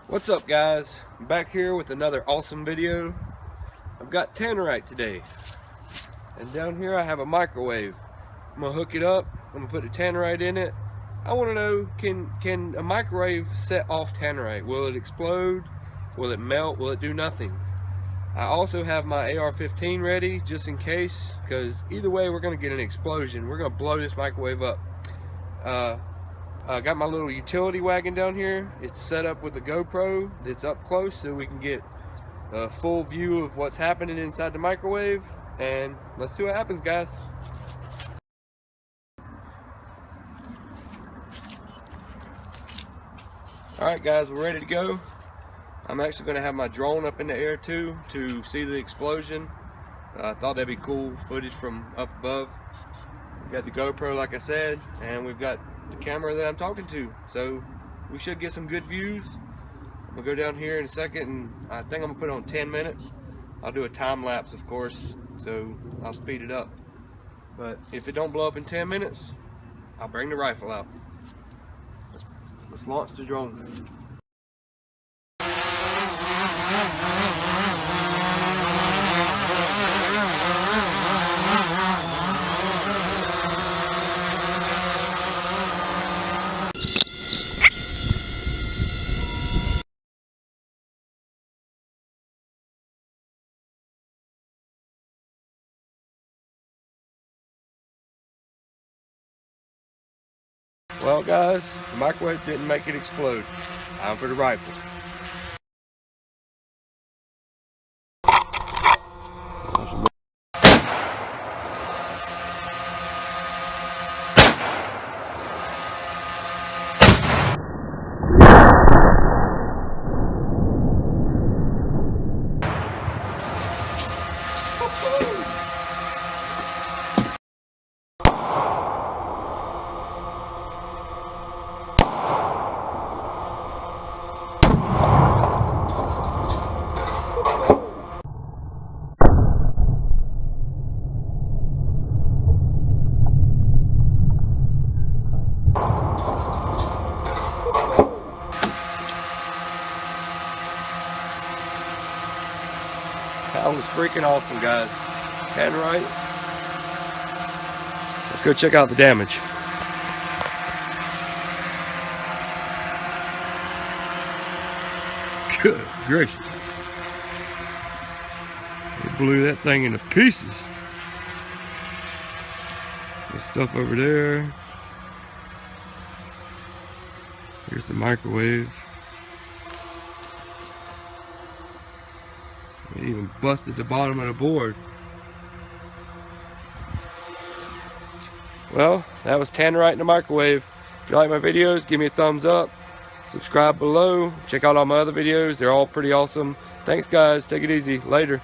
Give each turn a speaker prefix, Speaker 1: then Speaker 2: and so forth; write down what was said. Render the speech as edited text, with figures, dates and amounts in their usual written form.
Speaker 1: What's up, guys? I'm back here with another awesome video. I've got tannerite today, and down here I have a microwave. I'm gonna hook it up. I'm gonna put the tannerite in it. I want to know, can a microwave set off tannerite? Will it explode? Will it melt? Will it do nothing? I also have my AR-15 ready just in case, because either way we're gonna get an explosion. We're gonna blow this microwave up. I got my little utility wagon down here. It's set up with a GoPro that's up close so we can get a full view of what's happening inside the microwave. And let's see what happens, guys. Alright guys, we're ready to go. I'm actually going to have my drone up in the air too to see the explosion. I thought that'd be cool footage from up above. We got the GoPro like I said, and we've got the camera that I'm talking to, so we should get some good views. I'm gonna go down here in a second, and I think I'm gonna put it on 10 minutes. I'll do a time lapse, of course, so I'll speed it up. But if it don't blow up in 10 minutes, I'll bring the rifle out. Let's launch the drone. Well guys, the microwave didn't make it explode. Time for the rifle. That was freaking awesome, guys. Tannerite. Let's go check out the damage. Good gracious. It blew that thing into pieces. There's stuff over there. Here's the microwave. It even busted the bottom of the board. Well, that was tannerite in the microwave. If you like my videos, give me a thumbs up. Subscribe below. Check out all my other videos. They're all pretty awesome. Thanks guys. Take it easy. Later.